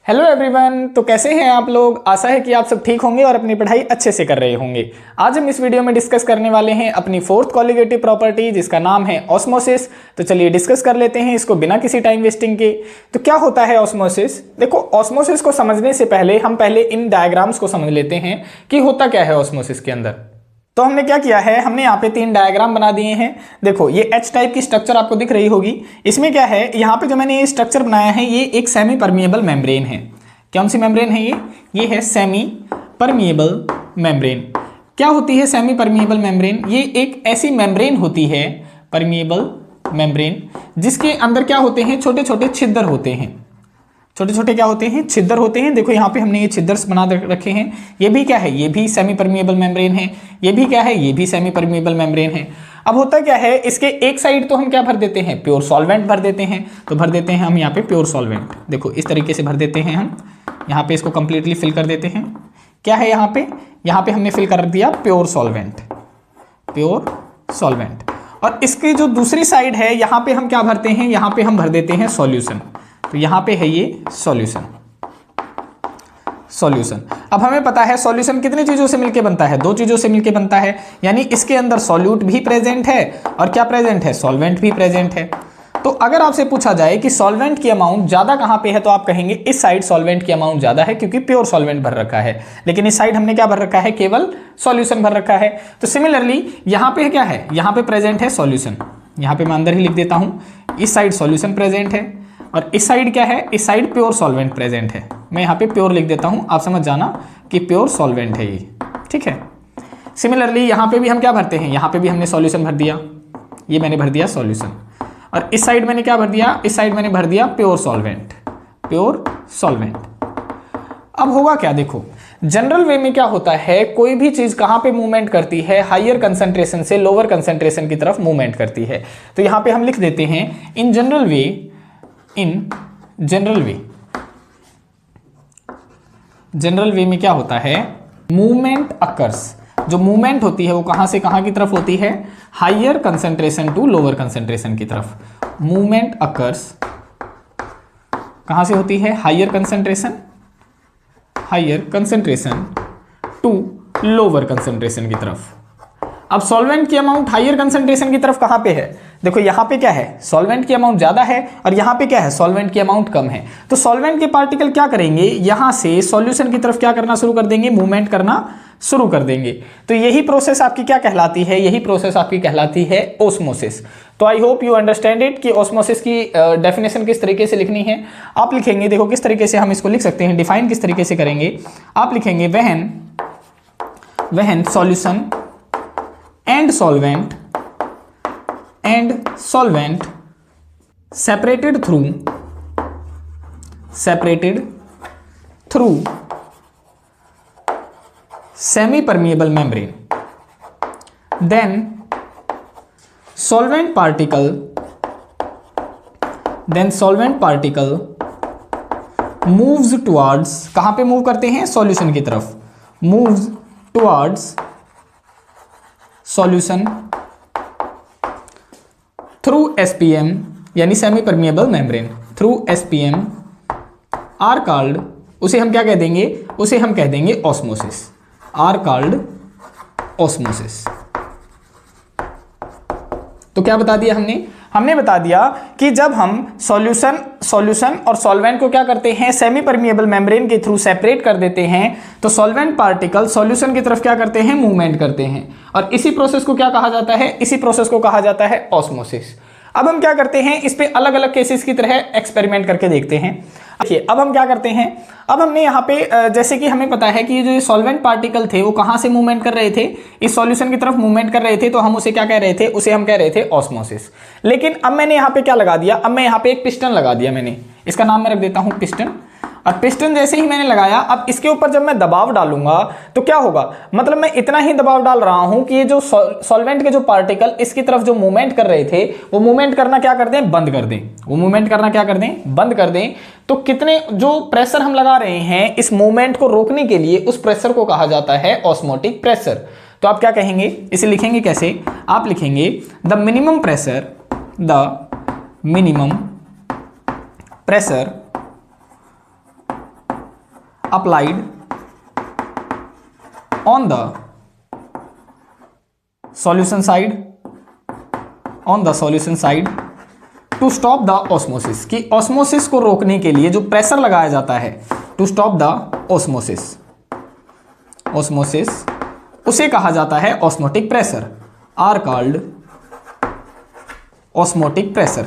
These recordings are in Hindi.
Hello everyone. तो कैसे हैं आप लोग। आशा है कि आप सब ठीक होंगे और अपनी पढ़ाई अच्छे से कर रहे होंगे। आज हम इस वीडियो में डिस्कस करने वाले हैं अपनी फोर्थ कॉलिगेटिव प्रॉपर्टी जिसका नाम है ऑस्मोसिस। तो चलिए डिस्कस कर लेते हैं इसको बिना किसी टाइम वेस्टिंग के। तो क्या होता है ऑस्मोसिस। देखो, ऑस्मोसिस को समझने से पहले हम पहले इन डायग्राम्स को समझ लेते हैं कि होता क्या है ऑस्मोसिस के अंदर। तो हमने क्या किया है, हमने यहाँ पे 3 डायग्राम बना दिए हैं। देखो, ये एच टाइप की स्ट्रक्चर आपको दिख रही होगी। इसमें क्या है, यहाँ पे जो मैंने ये स्ट्रक्चर बनाया है ये एक सेमी परमिएबल मेम्ब्रेन है। कौन सी मेम्ब्रेन है ये है सेमी परमिएबल मेम्ब्रेन। क्या होती है सेमी परमिएबल मेम्ब्रेन। ये एक ऐसी मेम्ब्रेन होती है, परमिएबल मेम्ब्रेन, जिसके अंदर क्या होते हैं, छोटे छोटे छिद्र होते हैं। छोटे छोटे क्या होते हैं, छिद्र होते हैं। देखो यहाँ पे हमने ये छिद्र बना रखे हैं। ये भी क्या है, ये भी सेमी परमिएबल मेम्ब्रेन है। ये भी क्या है, ये भी सेमी परमिएबल मेम्ब्रेन है। अब होता क्या है, इसके एक साइड तो हम क्या भर देते हैं, प्योर सॉल्वेंट भर देते हैं। तो भर देते हैं हम यहाँ पे प्योर सॉल्वेंट। देखो इस तरीके से भर देते हैं हम। यहाँ पे इसको कंप्लीटली फिल कर देते हैं। क्या है यहाँ पे हमने फिल कर दिया प्योर सॉल्वेंट, प्योर सॉल्वेंट। और इसकी जो दूसरी साइड है, यहाँ पे हम क्या भरते हैं, यहाँ पे हम भर देते हैं सॉल्यूशन। तो यहाँ पे है ये सॉल्यूशन। सॉल्यूशन, अब हमें पता है सॉल्यूशन कितनी चीजों से मिलकर बनता है, 2 चीजों से मिलकर बनता है। यानी इसके अंदर सॉल्यूट भी प्रेजेंट है और क्या प्रेजेंट है, सॉल्वेंट भी प्रेजेंट है। तो अगर आपसे पूछा जाए कि सॉल्वेंट की अमाउंट ज्यादा कहां पे है, तो आप कहेंगे इस साइड सॉल्वेंट की अमाउंट ज्यादा है क्योंकि प्योर सॉल्वेंट भर रखा है। लेकिन इस साइड हमने क्या भर रखा है, केवल सॉल्यूशन भर रखा है। तो सिमिलरली यहां पे क्या है, यहां पे प्रेजेंट है सॉल्यूशन। यहां पे मैं अंदर ही लिख देता हूं, इस साइड सॉल्यूशन प्रेजेंट है और इस साइड क्या है, इस साइड प्योर सॉल्वेंट प्रेजेंट है। मैं यहाँ पे प्योर लिख देता हूं, आप समझ जाना कि प्योर सॉल्वेंट है ये, ठीक है। सिमिलरली यहाँ पे भी हम क्या भरते हैं, यहाँ पे भी हमने सॉल्यूशन भर दिया। ये मैंने भर दिया सॉल्यूशन। और इस साइड मैंने क्या भर दिया, इस साइड मैंने भर दिया प्योर सॉल्वेंट, प्योर सॉल्वेंट। अब होगा क्या, देखो जनरल वे में क्या होता है, कोई भी चीज कहां पे मूवमेंट करती है, हायर कंसंट्रेशन से लोअर कंसंट्रेशन की तरफ मूवमेंट करती है। तो यहां पे हम लिख देते हैं in general way, in general way. General वे में क्या होता है, मूवमेंट अकर्स। जो मूवमेंट होती है वो कहां से कहां की तरफ होती है, higher concentration to lower concentration की तरफ। मूवमेंट अकर्स कहां से होती है, higher concentration to lower concentration की तरफ। अब सॉल्वेंट की अमाउंट हायर कंसंट्रेशन की तरफ कहां पे है, देखो यहां पे क्या है, सॉल्वेंट की अमाउंट ज्यादा है और यहां पे क्या है, सॉल्वेंट की अमाउंट कम है। तो सॉल्वेंट के पार्टिकल क्या करेंगे, यहां से सॉल्यूशन की तरफ क्या करना शुरू कर देंगे, मूवमेंट करना शुरू कर देंगे। तो यही प्रोसेस आपकी क्या कहलाती है, यही प्रोसेस आपकी कहलाती है ऑस्मोसिस। तो I hope you understand it कि ऑस्मोसिस की डेफिनेशन किस तरीके से लिखनी है। आप लिखेंगे, देखो किस तरीके से हम इसको लिख सकते हैं, डिफाइन किस तरीके से करेंगे। आप लिखेंगे when solution and solvent separated through semi permeable membrane, then solvent particle moves towards, कहां पे मूव करते हैं, सॉल्यूशन की तरफ, moves towards solution through SPM यानी semi permeable membrane, through SPM are called, उसे हम क्या कह देंगे, उसे हम कह देंगे ऑस्मोसिस, आर कॉल्ड ऑस्मोसिस। तो क्या बता दिया हमने बता दिया कि जब हम सॉल्यूशन और सॉल्वेंट को क्या करते हैं, सेमी परमिएबल मेम्ब्रेन के थ्रू सेपरेट कर देते हैं, तो सॉल्वेंट पार्टिकल सॉल्यूशन की तरफ क्या करते हैं, मूवमेंट करते हैं। और इसी प्रोसेस को क्या कहा जाता है, इसी प्रोसेस को कहा जाता है ऑस्मोसिस। अब हम क्या करते हैं, इस पे अलग अलग केसेस की तरह एक्सपेरिमेंट करके देखते हैं। देखिए अब हम क्या करते हैं, अब हमने यहाँ पे जैसे कि हमें पता है कि जो सॉल्वेंट पार्टिकल थे वो कहाँ से मूवमेंट कर रहे थे, इस सॉल्यूशन की तरफ मूवमेंट कर रहे थे। तो हम उसे क्या कह रहे थे, उसे हम कह रहे थे ऑस्मोसिस। लेकिन अब मैंने यहाँ पे क्या लगा दिया, अब मैं यहाँ पे एक पिस्टन लगा दिया मैंने, इसका नाम मैं रख देता हूँ पिस्टन। और पिस्टन जैसे ही मैंने लगाया, अब इसके ऊपर जब मैं दबाव डालूंगा तो क्या होगा, मतलब मैं इतना ही दबाव डाल रहा हूं कि ये जो सॉल्वेंट के जो पार्टिकल इसकी तरफ जो मूवमेंट कर रहे थे वो मूवमेंट करना क्या कर दें, बंद कर दें। वो मूवमेंट करना क्या कर दें, बंद कर दें। तो कितने जो प्रेशर हम लगा रहे हैं इस मूवमेंट को रोकने के लिए, उस प्रेशर को कहा जाता है ऑस्मोटिक प्रेशर। तो आप क्या कहेंगे, इसे लिखेंगे कैसे, आप लिखेंगे the minimum pressure applied on the solution side to stop the osmosis, कि ऑस्मोसिस को रोकने के लिए जो प्रेशर लगाया जाता है, टू स्टॉप द ऑस्मोसिस उसे कहा जाता है osmotic pressure, are called osmotic pressure.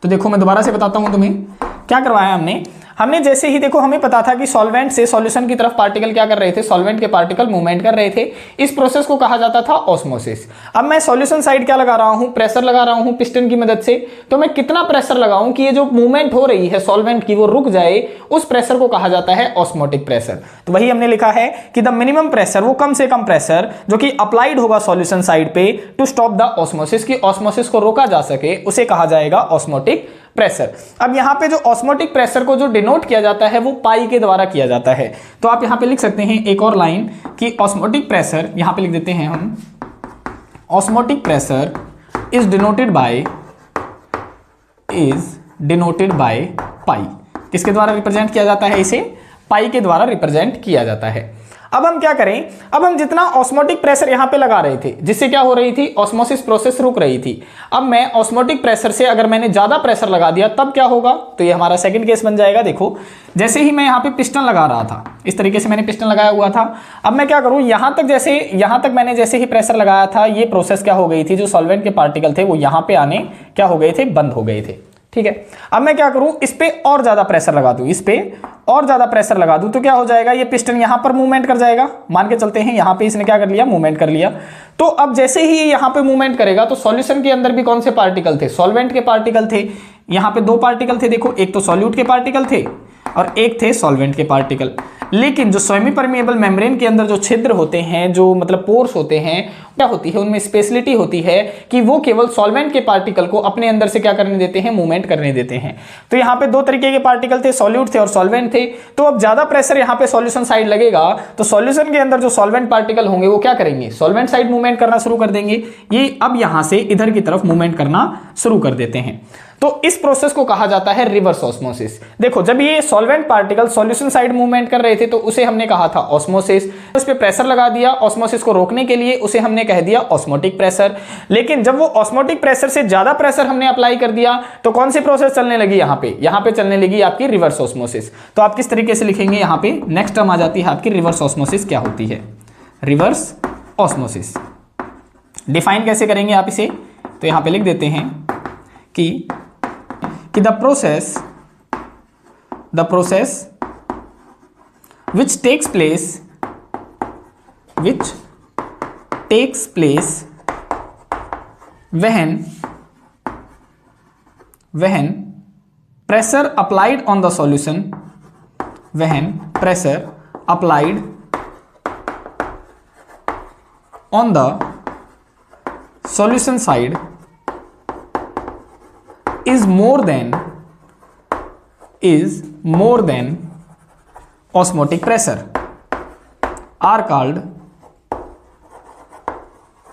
तो देखो मैं दोबारा से बताता हूं तुम्हें क्या करवाया हमने जैसे ही देखो हमें पता था कि सॉल्वेंट से सॉल्यूशन की तरफ पार्टिकल क्या कर रहे थे, सॉल्वेंट के पार्टिकल मूवमेंट कर रहे थे, इस प्रोसेस को कहा जाता था ऑस्मोसिस। अब मैं सॉल्यूशन साइड क्या लगा रहा हूं, प्रेशर लगा रहा हूं पिस्टन की मदद से, तो मैं कितना प्रेशर लगाऊं कि ये जो मूवमेंट हो रही है सॉल्वेंट की वो रुक जाए, उस प्रेशर को कहा जाता है ऑस्मोटिक प्रेशर। तो वही हमने लिखा है कि द मिनिमम प्रेशर, वो कम से कम प्रेशर जो कि अप्लाइड होगा सॉल्यूशन साइड पे टू स्टॉप द ऑस्मोसिस, की ऑस्मोसिस को रोका जा सके, उसे कहा जाएगा ऑस्मोटिक प्रेशर। अब यहां पे जो ऑस्मोटिक प्रेशर को जो डिनोट किया जाता है वो पाई के द्वारा किया जाता है। तो आप यहां पे लिख सकते हैं एक और लाइन कि ऑस्मोटिक प्रेशर, यहां पे लिख देते हैं हम, osmotic pressure is denoted by pi. किसके द्वारा रिप्रेजेंट किया जाता है इसे? पाई के द्वारा रिप्रेजेंट किया जाता है। अब हम क्या करें, अब हम जितना ऑस्मोटिक प्रेशर यहां पे लगा रहे थे जिससे क्या हो रही थी, ऑस्मोसिस प्रोसेस रुक रही थी, अब मैं ऑस्मोटिक प्रेशर से अगर मैंने ज्यादा प्रेशर लगा दिया तब क्या होगा, तो ये हमारा सेकंड केस बन जाएगा। देखो जैसे ही मैं यहां पे पिस्टन लगा रहा था, इस तरीके से मैंने पिस्टन लगाया हुआ था, अब मैं क्या करूं, यहां तक मैंने जैसे ही प्रेशर लगाया था, ये प्रोसेस क्या हो गई थी, जो सॉल्वेंट के पार्टिकल थे वो यहां पे आने क्या हो गए थे, बंद हो गए थे। ठीक है, अब मैं क्या करूं, इस पे और ज्यादा प्रेशर लगा दूं, तो क्या हो जाएगा, ये पिस्टन यहां पर मूवमेंट कर जाएगा। मान के चलते हैं यहां पे इसने क्या कर लिया, मूवमेंट कर लिया। तो अब जैसे ही यहां पे मूवमेंट करेगा तो सॉल्यूशन के अंदर भी कौन से पार्टिकल थे, सॉल्वेंट के पार्टिकल थे। यहां पे दो पार्टिकल थे, देखो एक तो सॉल्यूट के पार्टिकल थे और एक थे सॉल्वेंट के पार्टिकल। लेकिन जो सेमी परमिएबल मेम्ब्रेन के अंदर जो छिद्र होते हैं, जो मतलब पोर्स होते हैं, क्या होती है, उनमें स्पेशलिटी होती है कि वो केवल सॉल्वेंट के पार्टिकल को अपने अंदर से क्या करने देते हैं, मूवमेंट करने देते हैं। तो यहाँ पे दो तरीके के पार्टिकल थे, सॉल्यूट थे और सॉल्वेंट थे। तो अब ज्यादा प्रेशर यहाँ पे सॉल्यूशन साइड लगेगा तो सॉल्यूशन के अंदर जो सॉल्वेंट पार्टिकल होंगे वो क्या करेंगे, सॉल्वेंट साइड मूवमेंट करना शुरू कर देंगे। ये अब यहां से इधर की तरफ मूवमेंट करना शुरू कर देते हैं। तो इस प्रोसेस को कहा जाता है रिवर्स ऑस्मोसिस। देखो जब ये solvent particle solution side movement कर रहे थे तो उसे हमने कहा था ऑस्मोसिस, उस पे प्रेशर लगा दिया ऑस्मोसिस को रोकने के लिए, उसे हमने कह दिया ऑस्मोटिक प्रेशर। लेकिन जब वो ऑस्मोटिक प्रेशर से ज्यादा प्रेशर हमने अप्लाई कर दिया तो कौन सी प्रोसेस चलने लगी, यहाँ पे चलने लगी आपकी रिवर्स ऑस्मोसिस। तो आप किस तरीके से लिखेंगे, यहाँ पे नेक्स्ट टर्म आ जाती है आपकी रिवर्स ऑस्मोसिस क्या होती है, रिवर्स ऑस्मोसिस। डिफाइन कैसे करेंगे आप इसे, तो यहां पे लिख देते हैं कि the process which takes place when pressure applied on the solution, when pressure applied on the solution side is more than osmotic pressure are called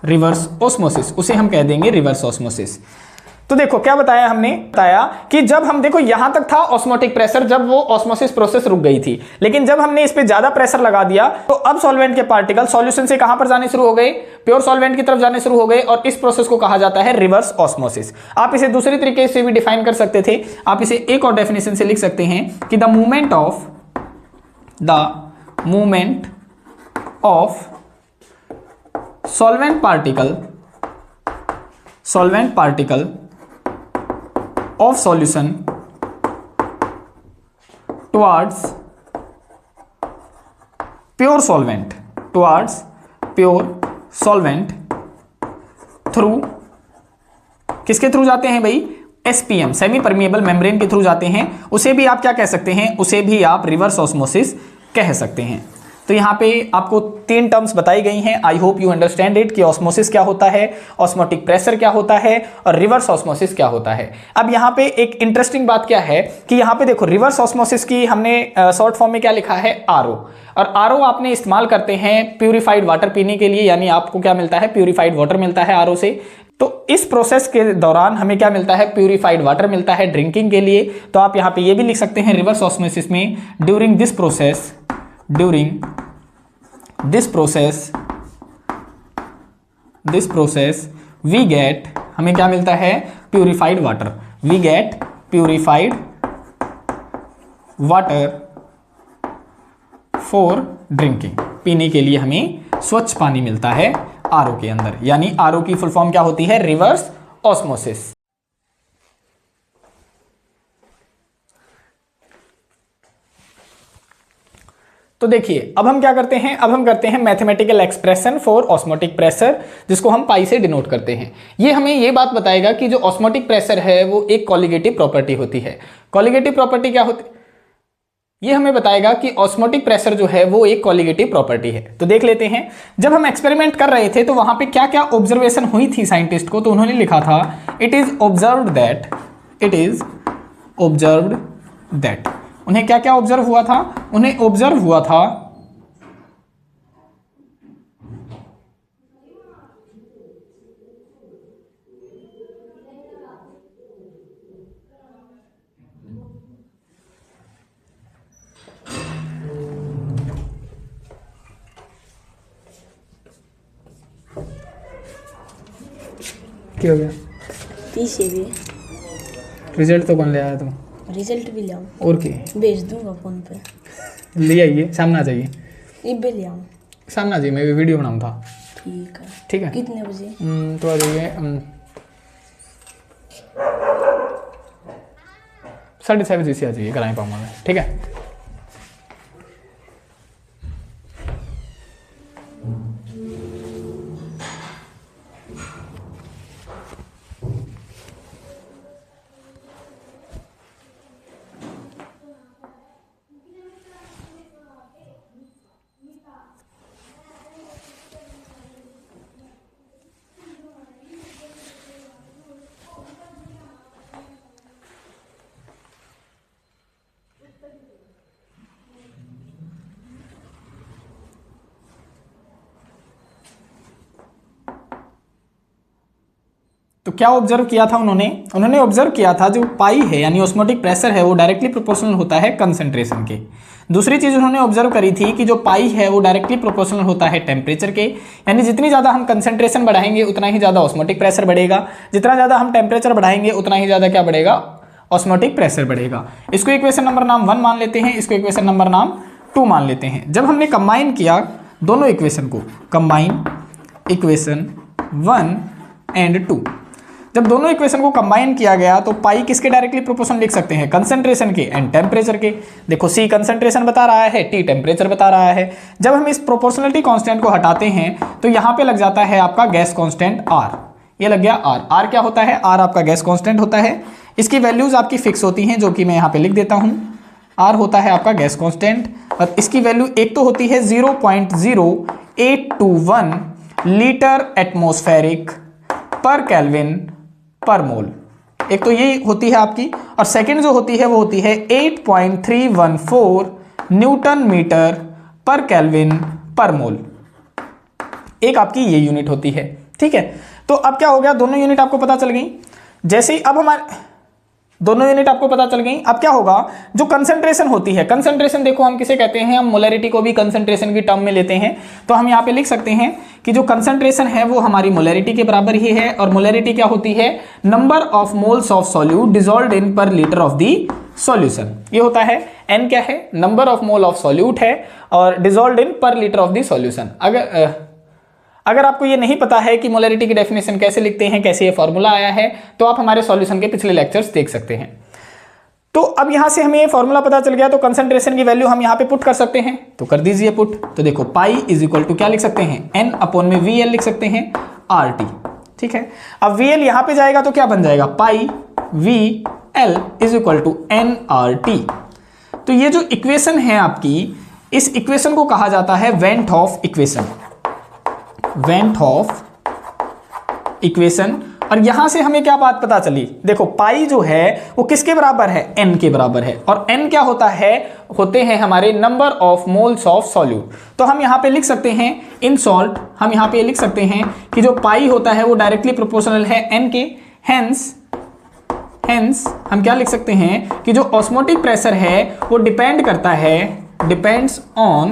reverse osmosis, उसे हम कह देंगे रिवर्स ऑस्मोसिस। तो देखो क्या बताया हमने, बताया कि जब हम देखो यहां तक था ऑस्मोटिक प्रेशर, जब वो ऑस्मोसिस प्रोसेस रुक गई थी, लेकिन जब हमने इस पे ज्यादा प्रेशर लगा दिया तो अब सॉल्वेंट के पार्टिकल सॉल्यूशन से कहां पर जाने शुरू हो गए, प्योर सॉल्वेंट की तरफ जाने शुरू हो गए, और इस प्रोसेस को कहा जाता है रिवर्स ऑस्मोसिस। आप इसे दूसरे तरीके से भी डिफाइन कर सकते थे, आप इसे एक और डेफिनेशन से लिख सकते हैं कि the movement of solvent particle of solution towards pure solvent through किसके थ्रू जाते हैं भाई, SPM सेमी परमिएबल मेम्ब्रेन के थ्रू जाते हैं, उसे भी आप क्या कह सकते हैं, उसे भी आप रिवर्स ऑस्मोसिस कह सकते हैं। तो यहाँ पे आपको तीन टर्म्स बताई गई हैं, I hope you understand it, कि ऑस्मोसिस क्या होता है, ऑस्मोटिक प्रेशर क्या होता है और रिवर्स ऑस्मोसिस क्या होता है। अब यहाँ पे एक इंटरेस्टिंग बात क्या है कि यहाँ पे देखो रिवर्स ऑस्मोसिस की हमने शॉर्ट फॉर्म में क्या लिखा है, RO, और RO आपने इस्तेमाल करते हैं प्यूरिफाइड वाटर पीने के लिए, यानी आपको क्या मिलता है, प्यूरिफाइड वाटर मिलता है RO से। तो इस प्रोसेस के दौरान हमें क्या मिलता है, प्यूरिफाइड वाटर मिलता है ड्रिंकिंग के लिए। तो आप यहां पे ये भी लिख सकते हैं रिवर्स ऑस्मोसिस में, during this process we get, हमें क्या मिलता है, purified water, we get purified water for drinking, पीने के लिए हमें स्वच्छ पानी मिलता है आरओ के अंदर। यानी आरओ की फुल फॉर्म क्या होती है, रिवर्स ऑस्मोसिस। तो देखिए अब हम क्या करते हैं, अब हम करते हैं mathematical expression for osmotic pressure, जिसको हम पाई से डिनोट करते हैं। ये हमें ये बात बताएगा कि जो ऑस्मोटिक प्रेशर है वो एक कॉलिगेटिव प्रॉपर्टी होती है। कॉलिगेटिव प्रॉपर्टी क्या होती है, ये हमें बताएगा कि ऑस्मोटिक प्रेशर जो है वो एक कॉलिगेटिव प्रॉपर्टी है। तो देख लेते हैं, जब हम एक्सपेरिमेंट कर रहे थे तो वहां पे क्या क्या ऑब्जर्वेशन हुई थी साइंटिस्ट को, तो उन्होंने लिखा था इट इज ऑब्जर्व्ड दैट, उन्हें क्या क्या ऑब्जर्व हुआ था, उन्हें ऑब्जर्व हुआ था क्या हो गया, पीछे भी रिजल्ट तो कौन ले आया तुम, रिजल्ट भी ले आओ और क्या भेज दूंगा फोन पे, ले आइए, सामने आ जाइए, इबे ले आओ, सामने आ जाइए, मैं भी वीडियो बनाऊँ था। ठीक है कितने बजे, तो आ जाइए 6:30 बजे से आ जाइए, करा ही पाऊंगा मैं, ठीक है। तो क्या ऑब्जर्व किया था उन्होंने ऑब्जर्व किया था जो पाई है यानी ऑस्मोटिक प्रेशर है वो डायरेक्टली प्रोपोर्शनल होता है कंसंट्रेशन के। दूसरी चीज उन्होंने ऑब्जर्व करी थी कि जो पाई है वो डायरेक्टली प्रोपोर्शनल होता है टेम्परेचर के, यानी जितनी ज़्यादा हम कंसंट्रेशन बढ़ाएंगे उतना ही ज़्यादा ऑस्मोटिक प्रेशर बढ़ेगा, जितना ज़्यादा हम टेम्परेचर बढ़ाएंगे उतना ही ज़्यादा क्या बढ़ेगा, ऑस्मोटिक प्रेशर बढ़ेगा। इसको इक्वेशन नंबर नाम 1 मान लेते हैं, इसको इक्वेशन नंबर नाम 2 मान लेते हैं। जब हमने कंबाइन किया दोनों इक्वेशन को, कंबाइन इक्वेशन 1 एंड 2, जब दोनों इक्वेशन को कंबाइन किया गया तो पाई किसके डायरेक्टली प्रोपोर्शनल लिख सकते हैं, कंसंट्रेशन के एंड टेम्परेचर के। देखो सी कंसंट्रेशन बता रहा है, टी टेम्परेचर बता रहा है। जब हम इस प्रोपोर्शनलिटी कांस्टेंट को हटाते हैं तो यहाँ पे लग जाता है आपका गैस कांस्टेंट आर, ये लग गया आर। आर क्या होता है, आर आपका गैस कांस्टेंट होता है, इसकी वैल्यूज आपकी फिक्स होती हैं जो कि मैं यहाँ पे लिख देता हूँ। आर होता है आपका गैस कांस्टेंट और इसकी वैल्यू एक तो होती है 0.0821 लीटर एटमॉस्फेरिक पर केल्विन पर मोल, एक तो ये होती है आपकी, और सेकंड जो होती है वो होती है 8.314 न्यूटन मीटर पर केल्विन पर मोल, एक आपकी ये यूनिट होती है। ठीक है, तो अब क्या हो गया, दोनों यूनिट आपको पता चल गई। जैसे ही अब हमारे दोनों यूनिट आपको पता चल गई, अब क्या होगा, जो कंसंट्रेशन होती है, कंसंट्रेशन देखो हम किसे कहते हैं, हम मोलैरिटी को भी कंसंट्रेशन की टर्म में लेते हैं। तो हम यहाँ पे लिख सकते हैं कि जो कंसंट्रेशन है वो हमारी मोलैरिटी के बराबर ही है, और मोलैरिटी क्या होती है, number of moles of solute dissolved इन पर लीटर ऑफ दी सॉल्यूशन। ये होता है एन, क्या है, number of mole of solute है, और डिसॉल्व्ड इन पर लीटर ऑफ दी सॉल्यूशन। अगर आपको ये नहीं पता है कि मोलैरिटी की डेफिनेशन कैसे लिखते हैं, कैसे ये फॉर्मूला आया है, तो आप हमारे सॉल्यूशन के पिछले लेक्चर्स देख सकते हैं। तो अब यहां से हमें ये फॉर्मूला पता चल गया, तो कंसंट्रेशन की वैल्यू हम यहां पे पुट कर सकते हैं, तो कर दीजिए पुट। तो देखो पाई इज इक्वल टू क्या लिख सकते हैं, एन अपॉन में वी एल लिख सकते हैं आर टी। ठीक है, अब वी एल यहां पे जाएगा तो क्या बन जाएगा, pi V L is equal to N R T. तो ये जो इक्वेशन है आपकी, इस इक्वेशन को कहा जाता है van't Hoff equation, van't Hoff equation और यहां से हमें क्या बात पता चली, देखो पाई जो है वो किसके बराबर है, n के बराबर है, और n क्या होता है, होते हैं हमारे number of moles of solute. तो हम यहां पे लिख सकते हैं इन सॉल्ट, हम यहां पे लिख सकते हैं कि जो पाई होता है वो डायरेक्टली प्रोपोर्शनल है n के, हेंस हम क्या लिख सकते हैं कि जो ऑस्मोटिक प्रेशर है वो डिपेंड करता है, डिपेंड्स ऑन,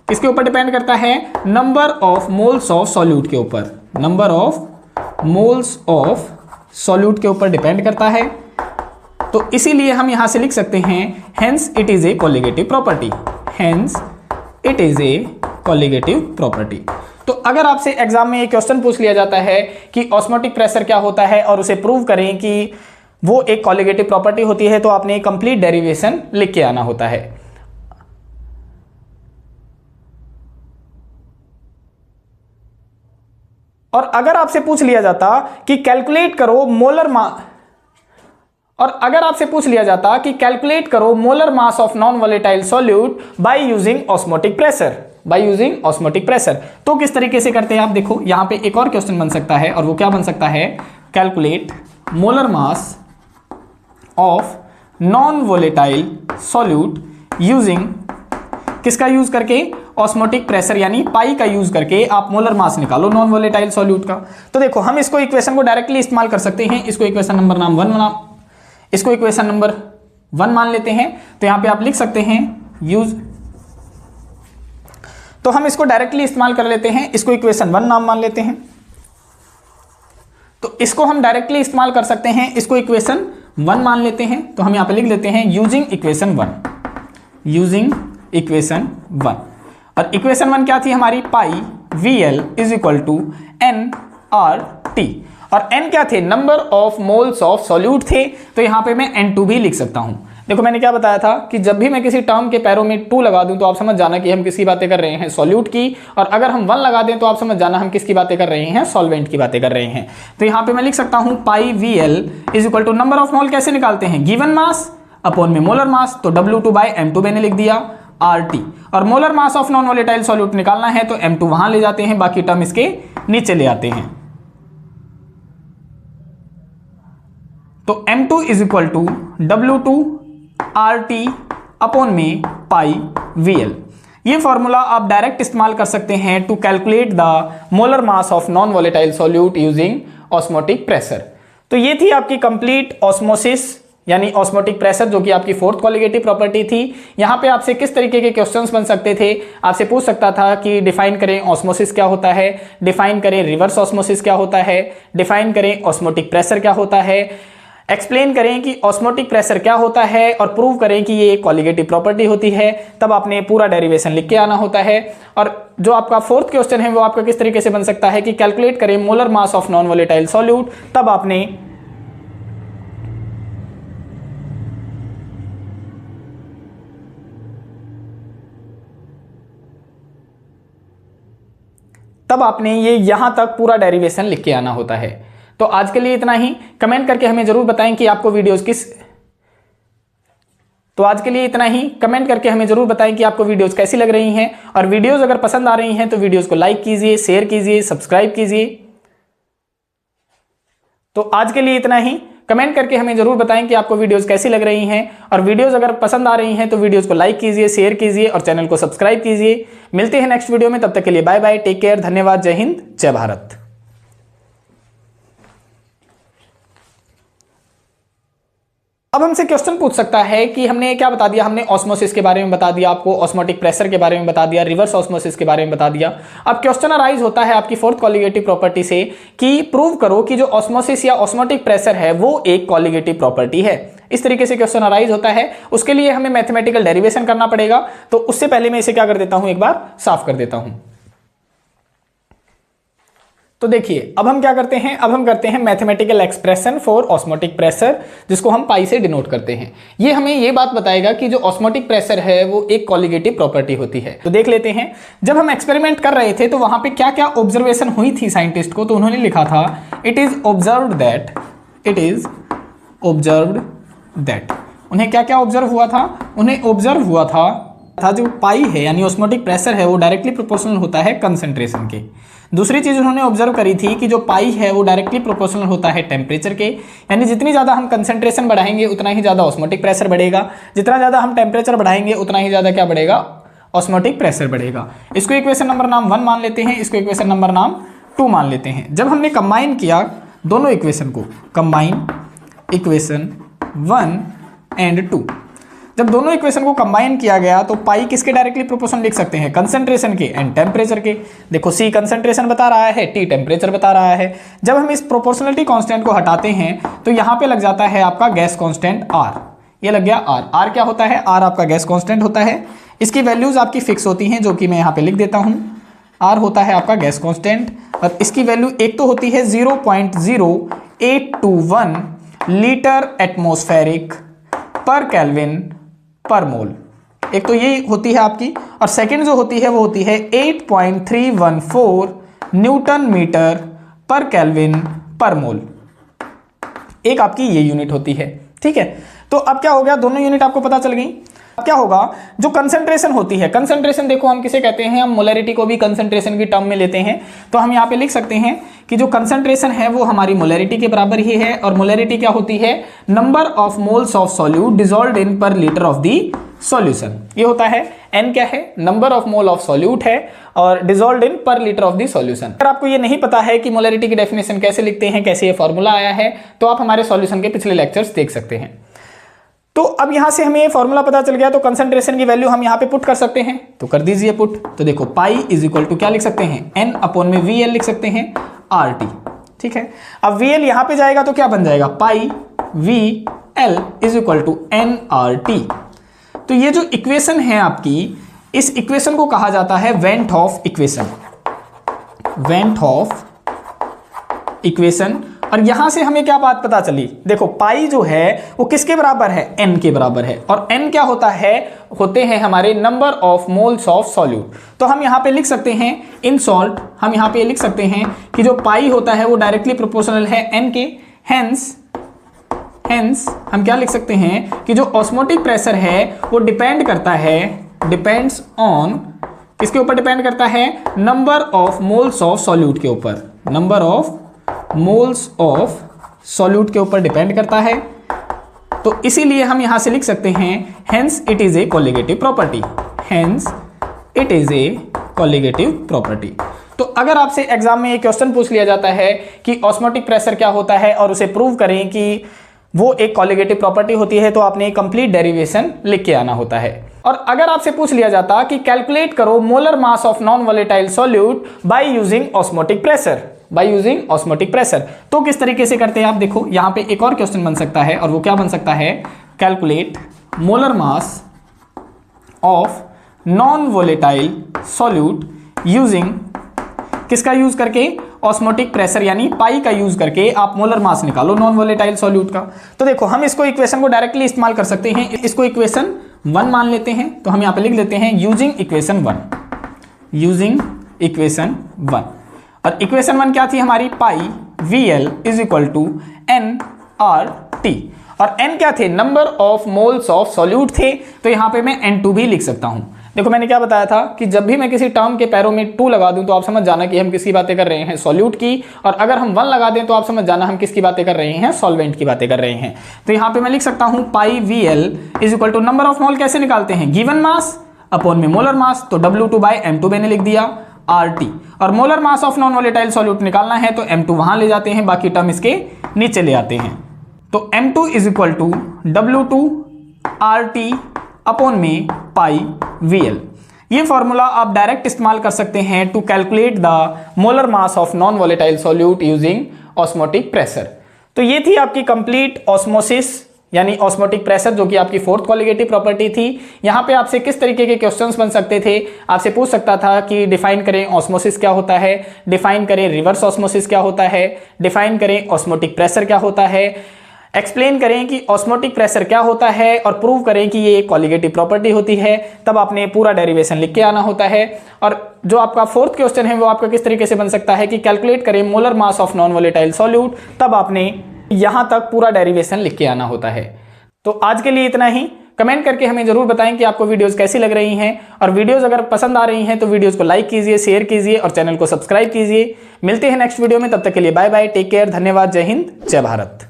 किसके ऊपर डिपेंड करता है, number of moles of solute के ऊपर, number of moles of solute के ऊपर डिपेंड करता है। तो इसीलिए हम यहां से लिख सकते हैं hence it is a colligative property, hence it is a colligative property. तो अगर आपसे एग्जाम में ये क्वेश्चन पूछ लिया जाता है कि ऑस्मोटिक प्रेशर क्या होता है और उसे प्रूव करें कि वो एक कोलिगेटिव प्रॉपर्टी होती है, तो आपने कंप्लीट डेरिवेशन लिख के आना होता है। और अगर आपसे पूछ लिया जाता कि कैलकुलेट करो मोलर मास, और अगर आपसे पूछ लिया जाता कि कैलकुलेट करो molar mass of non volatile solute by using osmotic pressure, by using osmotic pressure, तो किस तरीके से करते हैं आप देखो, यहां पे एक और क्वेश्चन बन सकता है, और वो क्या बन सकता है, calculate molar mass of non volatile solute using, किसका यूज करके, ऑस्मोटिक प्रेशर यानी पाई का यूज करके आप मोलर मास निकालो नॉन वोलेटाइल सॉल्यूट का। तो देखो हम इसको इक्वेशन को डायरेक्टली इस्तेमाल कर सकते हैं, इसको इक्वेशन नंबर इसको इक्वेशन नंबर 1 मान लेते हैं। तो यहां पे आप लिख सकते हैं यूज, तो हम इसको डायरेक्टली इस्तेमाल कर लेते हैं, इसको इक्वेशन 1 नाम मान लेते हैं। तो इसको हम डायरेक्टली इस्तेमाल कर सकते हैं, इसको इक्वेशन 1 मान लेते हैं। तो हम यहां पे लिख लेते हैं यूजिंग इक्वेशन 1, यूजिंग इक्वेशन 1। और इक्वेशन 1 क्या थी हमारी, pi VL is equal to nRT, और n क्या थे, number of moles of solute थे। तो यहां पे मैं n2 भी लिख सकता हूं। देखो मैंने क्या बताया था कि जब भी मैं किसी टर्म के पैरों में 2 लगा दूं तो आप समझ जाना कि हम किसकी बातें कर रहे हैं, सॉल्यूट की, और अगर हम 1 लगा दें तो आप समझ जाना हम किसकी बातें कर रहे हैं, सॉल्वेंट की बातें कर रहे हैं। तो यहां पे मैं लिख सकता हूं pi VL is equal to number of mole कैसे निकालते हैं, गिवन मास अपॉन में मोलर मास, तो W2/M2 मैंने लिख दिया RT, और molar mass of non volatile solute निकालना है तो M2 वहां ले जाते हैं, बाकी टर्म इसके नीचे ले आते हैं। तो M2 is equal to W2RT upon में पाई VL। ये फॉर्मूला आप डायरेक्ट इस्तेमाल कर सकते हैं to calculate the molar mass of non volatile solute using osmotic pressure. तो ये थी आपकी कंप्लीट ऑस्मोसिस यानी ऑस्मोटिक प्रेशर, जो कि आपकी 4th कोलिगेटिव प्रॉपर्टी थी। यहां पे आपसे किस तरीके के क्वेश्चंस बन सकते थे, आपसे पूछ सकता था कि डिफाइन करें ऑस्मोसिस क्या होता है, डिफाइन करें रिवर्स ऑस्मोसिस क्या होता है, डिफाइन करें ऑस्मोटिक प्रेशर क्या होता है, एक्सप्लेन करें कि ऑस्मोटिक प्रेशर क्या होता है, और प्रूव करें कि ये एक कोलिगेटिव प्रॉपर्टी होती है। तब आपने पूरा डेरिवेशन लिख के आना होता है। और जो आपका 4th क्वेश्चन है वो आपका किस तरीके से बन सकता है कि कैलकुलेट करें molar mass of non volatile solute, तब आपने ये यहां तक पूरा डेरिवेशन लिख के आना होता है। तो आज के लिए इतना ही। कमेंट करके हमें जरूर बताएं कि आपको वीडियोस कैसी लग रही हैं, और वीडियोस अगर पसंद आ रही हैं तो वीडियोस को लाइक कीजिए, शेयर कीजिए, सब्सक्राइब कीजिए। तो आज के लिए इतना ही। कमेंट करके हमें जरूर बताएं कि आपको वीडियोस कैसी लग रही हैं, और वीडियोस अगर पसंद आ रही हैं तो वीडियोस को लाइक कीजिए, शेयर कीजिए और चैनल को सब्सक्राइब कीजिए। मिलते हैं नेक्स्ट वीडियो में, तब तक के लिए बाय बाय, टेक केयर, धन्यवाद, जय हिंद, जय भारत। अब हमसे क्वेश्चन पूछ सकता है कि हमने क्या बता दिया, हमने ऑस्मोसिस के बारे में बता दिया, आपको ऑस्मोटिक प्रेशर के बारे में बता दिया, रिवर्स ऑस्मोसिस के बारे में बता दिया। अब क्वेश्चन अराइज होता है आपकी 4th कोलिगेटिव प्रॉपर्टी से कि प्रूव करो कि जो ऑस्मोसिस या ऑस्मोटिक प्रेशर है वो एक कोलिगेटिव प्रॉपर्टी है। इस तरीके से क्वेश्चन अराइज होता है। उसके लिए हमें मैथमेटिकल डेरिवेशन करना पड़ेगा। तो उससे पहले मैं इसे क्या कर देता हूं, एक बार साफ कर देता हूं। तो देखिए अब हम क्या करते हैं, अब हम करते हैं mathematical expression for osmotic pressure, जिसको हम पाई से डिनोट करते हैं। ये हमें ये बात बताएगा कि जो ऑस्मोटिक प्रेशर है वो एक कोलिगेटिव प्रॉपर्टी होती है। तो देख लेते हैं, जब हम एक्सपेरिमेंट कर रहे थे तो वहां पे क्या क्या ऑब्जर्वेशन हुई थी साइंटिस्ट को। तो उन्होंने लिखा था इट इज ऑब्जर्व्ड दैट, उन्हें क्या क्या ऑब्जर्व हुआ था, उन्हें ऑब्जर्व हुआ था जो पाई है यानी ऑस्मोटिक प्रेशर है वो डायरेक्टली प्रोपोर्शनल होता है कंसंट्रेशन के। दूसरी चीज उन्होंने ऑब्जर्व करी थी कि जो पाई है वो डायरेक्टली प्रोपोर्शनल होता है टेम्परेचर के, यानी जितनी ज़्यादा हम कंसंट्रेशन बढ़ाएंगे उतना ही ज़्यादा ऑस्मोटिक प्रेशर बढ़ेगा, जितना ज़्यादा हम टेम्परेचर बढ़ाएंगे उतना ही ज़्यादा क्या बढ़ेगा, ऑस्मोटिक प्रेशर बढ़ेगा। इसको इक्वेशन नंबर नाम 1 मान लेते हैं, इसको इक्वेशन नंबर नाम 2 मान लेते हैं। जब हमने कंबाइन किया दोनों इक्वेशन को, कंबाइन इक्वेशन 1 एंड 2, जब दोनों इक्वेशन को कंबाइन किया गया तो पाई किसके डायरेक्टली प्रोपोर्शनल लिख सकते हैं, कंसंट्रेशन के एंड टेम्परेचर के। देखो सी कंसंट्रेशन बता रहा है, टी टेम्परेचर बता रहा है। जब हम इस प्रोपोर्शनलिटी कांस्टेंट को हटाते हैं तो यहाँ पे लग जाता है आपका गैस कांस्टेंट आर, ये लग गया आर। आर क्या होता है, आर आपका गैस कांस्टेंट होता है। इसकी वैल्यूज आपकी फिक्स होती हैं जो कि मैं यहाँ पे लिख देता हूँ। आर होता है आपका गैस कांस्टेंट और इसकी वैल्यू एक तो होती है 0.0821 लीटर एटमॉस्फेरिक पर केल्विन पर मोल, एक तो ये होती है आपकी, और सेकंड जो होती है वो होती है 8.314 न्यूटन मीटर पर केल्विन पर मोल, एक आपकी ये यूनिट होती है। ठीक है, तो अब क्या हो गया, दोनों यूनिट आपको पता चल गई। अब क्या होगा, जो कंसंट्रेशन होती है, कंसंट्रेशन देखो हम किसे कहते हैं, हम मोलैरिटी को भी कंसंट्रेशन की टर्म में लेते हैं, तो हम यहाँ पे लिख सकते हैं कि जो कंसंट्रेशन है वो हमारी मोलैरिटी के बराबर ही है। और मोलैरिटी क्या होती है, number of moles of solute dissolved इन पर लीटर ऑफ दी सॉल्यूशन। ये होता है n क्या है, number of mole of solute है और डिसॉल्व्ड इन पर लीटर ऑफ दी सॉल्यूशन। अगर आपको ये नहीं पता है कि मोलैरिटी की डेफिनेशन कैसे लिखते हैं, कैसे ये फॉर्मूला आया है, तो आप हमारे सॉल्यूशन के पिछले लेक्चर्स देख सकते हैं। तो अब यहां से हमें ये फॉर्मूला पता चल गया, तो कंसंट्रेशन की वैल्यू हम यहां पे पुट कर सकते हैं, तो कर दीजिए पुट। तो देखो पाई इज इक्वल टू क्या लिख सकते हैं, n अपॉन में VL लिख सकते हैं RT। ठीक है, अब VL यहां पे जाएगा तो क्या बन जाएगा, pi VL is equal to nRT। तो ये जो इक्वेशन है आपकी, इस इक्वेशन को कहा जाता है van't Hoff equation, van't Hoff equation. और यहां से हमें क्या बात पता चली, देखो पाई जो है वो किसके बराबर है, n के बराबर है, और n क्या होता है, होते हैं हमारे number of moles of solute. तो हम यहां पे लिख सकते हैं इन सॉल्ट, हम यहां पे लिख सकते हैं कि जो पाई होता है वो डायरेक्टली प्रोपोर्शनल है n के, हेंस हम क्या लिख सकते हैं कि जो ऑस्मोटिक प्रेशर है वो डिपेंड करता है, डिपेंड्स ऑन, किसके ऊपर डिपेंड करता है, number of moles of solute के ऊपर, number of moles of solute के ऊपर डिपेंड करता है। तो इसीलिए हम यहां से लिख सकते हैं hence it is a colligative property, hence it is a colligative property. तो अगर आपसे एग्जाम में एक क्वेश्चन पूछ लिया जाता है कि ऑस्मोटिक प्रेशर क्या होता है और उसे प्रूव करें कि वो एक कोलिगेटिव प्रॉपर्टी होती है, तो आपने कंप्लीट डेरिवेशन लिख के आना होता है। और अगर आपसे पूछ लिया जाता कि कैलकुलेट करो molar mass of non volatile solute by using osmotic pressure, by using osmotic pressure, तो किस तरीके से करते हैं आप देखो, यहां पे एक और क्वेश्चन बन सकता है, और वो क्या बन सकता है, calculate molar mass of non volatile solute using, किसका यूज करके, ऑस्मोटिक प्रेशर यानी पाई का यूज करके आप मोलर मास निकालो नॉन वोलेटाइल सॉल्यूट का। तो देखो हम इसको इक्वेशन को डायरेक्टली इस्तेमाल कर सकते हैं, इसको इक्वेशन 1 मान लेते हैं, तो हम यहां पे लिख लेते हैं यूजिंग इक्वेशन 1, यूजिंग इक्वेशन 1। और इक्वेशन 1 क्या थी हमारी, pi VL is equal to nRT, और n क्या थे, number of moles of solute थे, तो यहां पे मैं n2 भी लिख सकता हूं। देखो मैंने क्या बताया था कि जब भी मैं किसी टर्म के पैरों में 2 लगा दूं तो आप समझ जाना कि हम किसकी बातें कर रहे हैं, सॉल्यूट की, और अगर हम 1 लगा दें तो आप समझ जाना हम किसकी बातें कर रहे हैं, सॉल्वेंट की बातें कर रहे हैं। तो यहाँ पे मैं लिख सकता हूं pi VL is equal to number of mole कैसे निकालते हैं, गिवन मास अपॉन में मोलर मास, तो W2/M2 मैंने लिख दिया RT, और molar mass of non volatile solute निकालना है तो M2 वहां ले जाते हैं, बाकी टर्म इसके नीचे ले आते हैं। तो M2 is equal to W2RT upon में पाई VL। ये फॉर्मूला आप डायरेक्ट इस्तेमाल कर सकते हैं to calculate the molar mass of non volatile solute using osmotic pressure. तो ये थी आपकी कंप्लीट ऑस्मोसिस यानी ऑस्मोटिक प्रेशर, जो कि आपकी 4th कोलिगेटिव प्रॉपर्टी थी। यहाँ पे आपसे किस तरीके के क्वेश्चंस बन सकते थे, आपसे पूछ सकता था कि डिफाइन करें ऑस्मोसिस क्या होता है, डिफाइन करें रिवर्स ऑस्मोसिस क्या होता है, डिफाइन करें ऑस्मोटिक प्रेशर क्या होता है, एक्सप्लेन करें कि ऑस्मोटिक प्रेशर क्या होता है, और प्रूव करें कि ये एक कोलिगेटिव प्रॉपर्टी होती है। तब आपने पूरा डेरिवेशन लिख के आना होता है। और जो आपका 4th क्वेश्चन है वो आपका किस तरीके से बन सकता है कि कैलकुलेट करें molar mass of non volatile solute, तब आपने यहां तक पूरा डेरिवेशन लिख के आना होता है। तो आज के लिए इतना ही। कमेंट करके हमें जरूर बताएं कि आपको वीडियोस कैसी लग रही हैं, और वीडियोस अगर पसंद आ रही हैं तो वीडियोस को लाइक कीजिए, शेयर कीजिए और चैनल को सब्सक्राइब कीजिए। मिलते हैं नेक्स्ट वीडियो में, तब तक के लिए बाय बाय, टेक केयर, धन्यवाद, जय हिंद, जय भारत।